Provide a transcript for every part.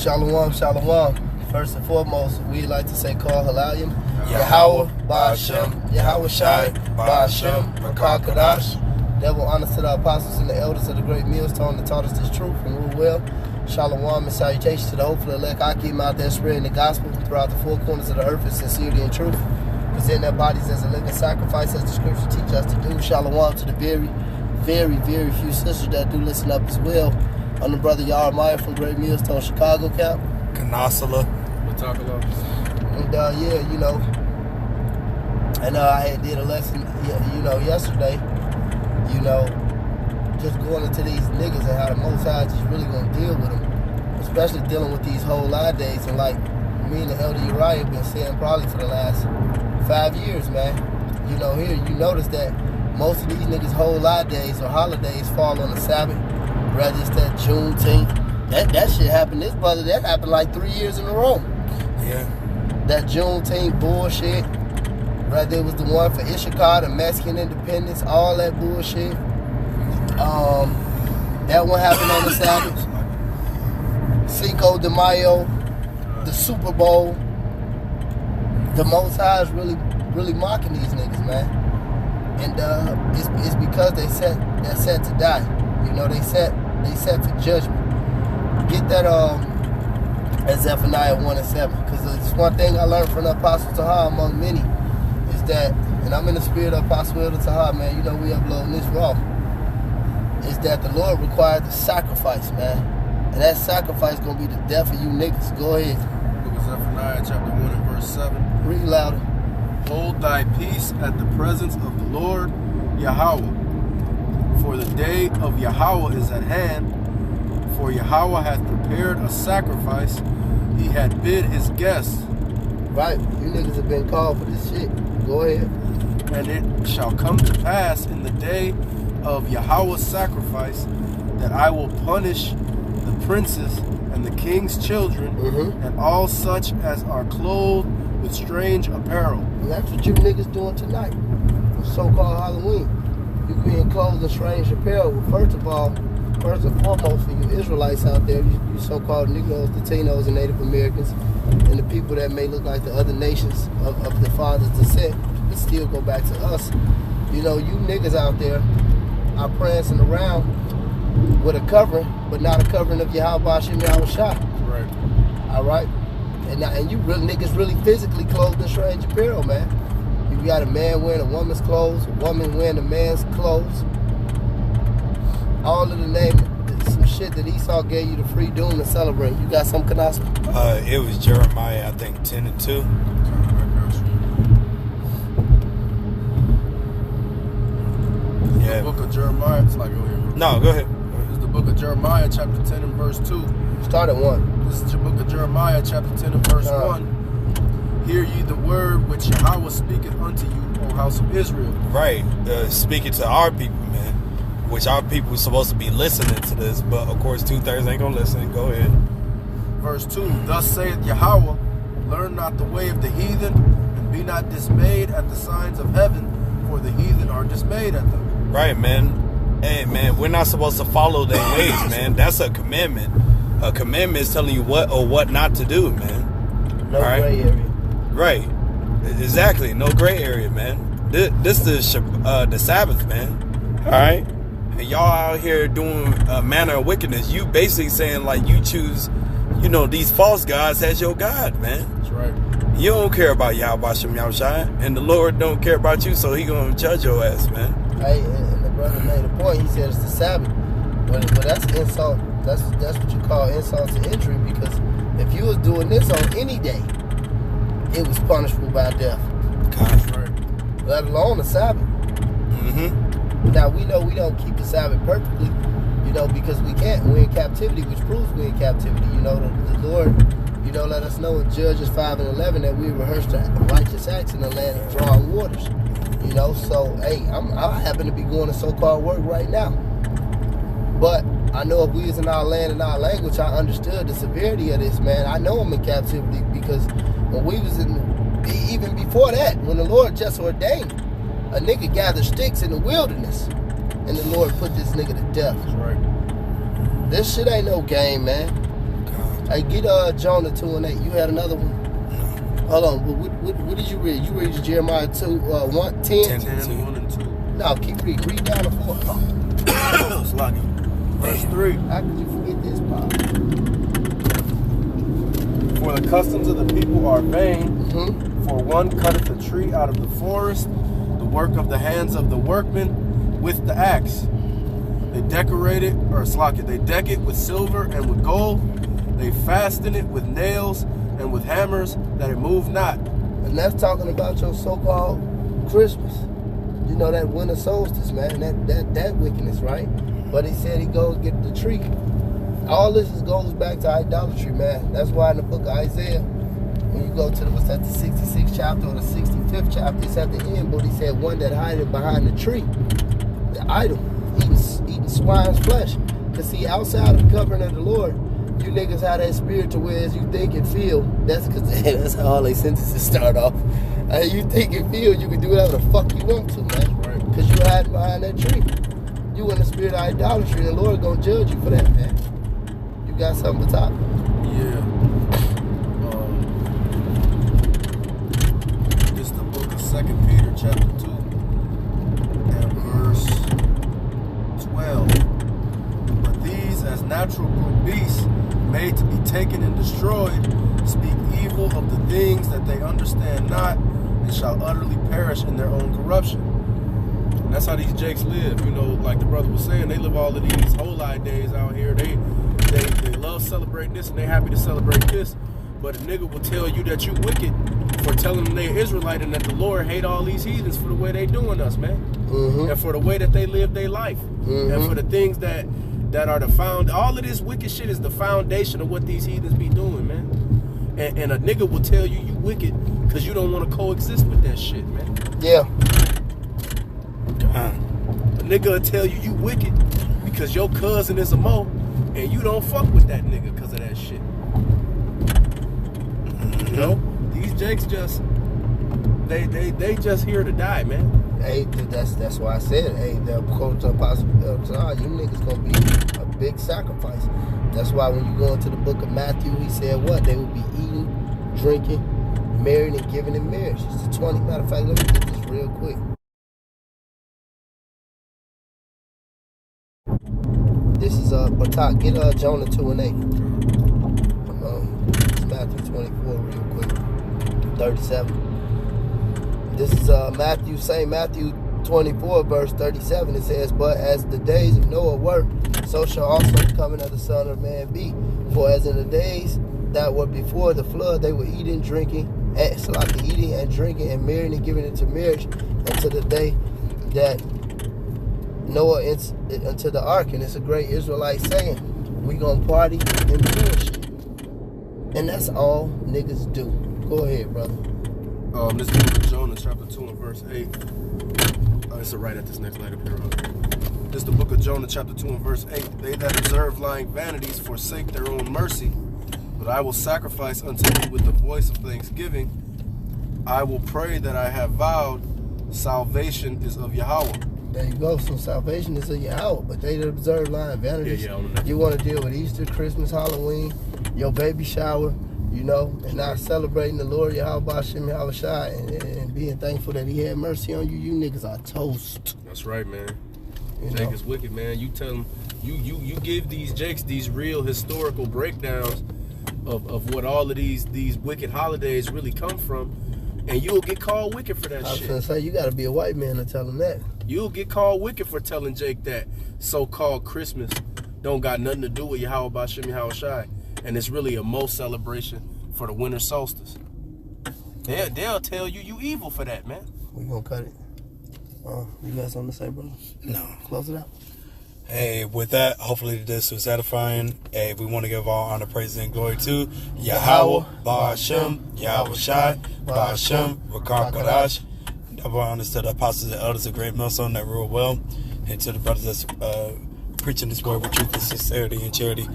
Shalom, shalom. First and foremost, we'd like to say call Halayim, Yahweh, Ba'ashem, Yahweh Shai, Ba'ashem, Rakah Kadash. Devil honors to the apostles and the elders of the great millstone that taught us this truth and rule well. Shalom and salutations to the hopeful elect Akim out there spreading the gospel throughout the four corners of the earth in sincerity and truth. Present their bodies as a living sacrifice as the scripture teaches us to do. Shalom to the very few sisters that do listen up as well. I'm the brother Yarmaya from Great Millstone, Chicago camp. Kanasala. And I had did a lesson, yesterday, just going into these niggas and how the Most High just really gonna deal with them, especially dealing with these whole lie days. And like me and the Elder Uriah been saying probably for the last 5 years, man. Here you notice that most of these niggas' whole lie days or holidays fall on the Sabbath. Rather it's that Juneteenth. That shit happened. This brother, that happened like 3 years in a row. Yeah. That Juneteenth bullshit. Rather it was the one for Issachar, the Mexican independence, all that bullshit. That one happened on the Sabbath. Cinco de Mayo, the Super Bowl. The Most High is really mocking these niggas, man. And it's because they're set to die. They set for judgment. Get that as Zephaniah 1:7. Because it's one thing I learned from the Apostle Taha among many is that, and I'm in the spirit of Apostle Taha, man, we uploading this raw, is that the Lord required the sacrifice, man. And that sacrifice gonna be the death of you niggas. Go ahead. Book of Zephaniah chapter 1 and verse 7. Read louder. Hold thy peace at the presence of the Lord Yahweh. For the day of Yahweh is at hand. For Yahweh hath prepared a sacrifice. He hath bid his guests. Right. You niggas have been called for this shit. Go ahead. And it shall come to pass in the day of Yahweh's sacrifice that I will punish the princes and the king's children and all such as are clothed with strange apparel. And that's what you niggas doing tonight. The so-called Halloween. You being clothed in strange apparel. Well, first and foremost, for you Israelites out there, you so-called Negroes, Latinos, and Native Americans, and the people that may look like the other nations of the father's descent, but still go back to us. You niggas out there are prancing around with a covering, but not a covering of Yahweh Ba'ashem Yahweh Shai. Right. All right? And you niggas really physically clothed in strange apparel, man. You got a man wearing a woman's clothes, a woman wearing a man's clothes. All of the name, some shit that Esau gave you the free doom to celebrate. You got some canasta? It was Jeremiah, I think, 10 and 2. Yeah. The book of Jeremiah. It's like, No, go ahead. It's the book of Jeremiah, chapter 10 and verse 2. Start at 1. This is the book of Jeremiah, chapter 10 and verse 1. Hear ye the word which Yahweh speaketh unto you, O house of Israel. Right. Speaking to our people, man. Which our people supposed to be listening to this, but of course 2/3 ain't gonna listen. Go ahead. Verse 2. Thus saith Yahweh, learn not the way of the heathen, and be not dismayed at the signs of heaven, for the heathen are dismayed at them. Right, man. Hey, man, we're not supposed to follow their ways, man. That's a commandment. A commandment is telling you what or what not to do, man. No gray area. Right. Exactly. No gray area, man. This is the Sabbath, man. All right. And y'all out here doing a manner of wickedness. You basically saying like you choose, these false gods as your God, man. That's right. You don't care about Yahweh Ba'ashem Yahweh Shai, and the Lord don't care about you, so he gonna judge your ass, man. Hey, and the brother made a point. He said it's the Sabbath, but that's insult. That's what you call insult to injury, because if you was doing this on any day, it was punishable by death. That's right. Let alone the Sabbath. Now, we know we don't keep the Sabbath perfectly, because we can't. We're in captivity, which proves we're in captivity. The Lord, let us know in Judges 5 and 11 that we rehearse the righteous acts in the land of drawing waters. So, hey, I happen to be going to so-called work right now. But I know if we was in our land and our language, I understood the severity of this, man. I know I'm in captivity because when we was even before that, when the Lord just ordained, a nigga gathered sticks in the wilderness, and the Lord put this nigga to death. That's right. This shit ain't no game, man. Hey, get Jonah 2:8. You had another one? No. Hold on. What did you read? You read Jeremiah 2, 1, 10? 10, 1 and 2. No, keep reading. Read down to 4. It's like verse 3. How could you forget this part? For the customs of the people are vain. Mm-hmm. For one cutteth a tree out of the forest, the work of the hands of the workman with the axe. They decorate it, they deck it with silver and with gold. They fasten it with nails and with hammers, that it move not. And that's talking about your so-called Christmas. You know, that winter solstice, man. That wickedness, right? But he said he goes get the tree. All this goes back to idolatry, man. That's why in the book of Isaiah, when you go to the 66th chapter or the 65th chapter, it's at the end, but he said one that hideth behind the tree, the idol, eating swine's flesh. Because see, outside of the covering of the Lord, you niggas have that spirit to where as you think and feel, that's how all they sentences start off. You think and feel, you can do whatever the fuck you want to, man. Because you hide behind that tree. You in the spirit of idolatry, and the Lord gonna judge you for that, man. You got something to top? Yeah. This is the book of 2 Peter chapter 2 and verse 12. But these, as natural brute beasts, made to be taken and destroyed, speak evil of the things that they understand not, and shall utterly perish in their own corruption. And that's how these jakes live. You know, like the brother was saying, they live all of these holy days out here. They love celebrating this and they happy to celebrate this. But a nigga will tell you that you wicked for telling them they're Israelite and that the Lord hate all these heathens for the way they doing us, man. Mm-hmm. And for the way that they live their life. Mm-hmm. And for the things that are all of this wicked shit is the foundation of what these heathens be doing, man. And a nigga will tell you you wicked because you don't want to coexist with that shit, man. Yeah. A nigga will tell you you wicked because your cousin is a Mo and you don't fuck with that nigga because of that shit. You know? These jakes just they just here to die, man. Hey, that's why I said, hey, the quote to Apostle, you niggas gonna be a big sacrifice. That's why when you go into the book of Matthew, he said what? They will be eating, drinking, married, and giving in marriage. It's the 20. Matter of fact, let me get this real quick. This is Batak. Get Jonah 2:8. It's Matthew 24 real quick. 37. This is Matthew 24, verse 37. It says, but as the days of Noah were, so shall also the coming of the Son of Man be. For as in the days that were before the flood, they were eating, drinking, eating and drinking and marrying and giving into marriage until the day that Noah into the ark. And it's a great Israelite saying, we gonna party and bullshit. And that's all niggas do. Go ahead, brother. This is the book of Jonah, chapter 2 and verse 8. It's right at this next light up here. This is the book of Jonah, chapter 2 and verse 8. They that observe lying vanities forsake their own mercy, but I will sacrifice unto you with the voice of thanksgiving. I will pray that I have vowed, salvation is of Yahweh. There you go. So salvation is of Yahweh, but they that observe lying vanities. You want to deal with Easter, Christmas, Halloween, your baby shower, you know, and not celebrating the Lord Yahweh Hashem Yahweh Shai and being thankful that he had mercy on you. You niggas are toast. That's right, man. You Jake know? is wicked, man. You tell them, you give these Jakes these real historical breakdowns of what all of these wicked holidays really come from, and you'll get called wicked for that shit. I was gonna say, you gotta be a white man to tell them that. You'll get called wicked for telling Jake that so-called Christmas don't got nothing to do with Yahweh B'Shem Yahweh Shai, and it's really a Mo celebration for the winter solstice. They'll tell you evil for that, man. We gonna cut it. You got something to say, brother? No. Close it out. Hey, with that, hopefully this was edifying. Hey, we want to give all honor, praise, and glory to Yahweh, Ba'Shem, Yahweh Shai, Ba'Shem, Rakar Kadash. Double honors to the apostles and elders of Great Millstone that rule well, and to the brothers that's preaching this word with truth and sincerity and charity,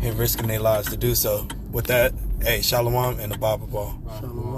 and risking their lives to do so. With that, hey, Shalom and the Bible Ball. Shalom.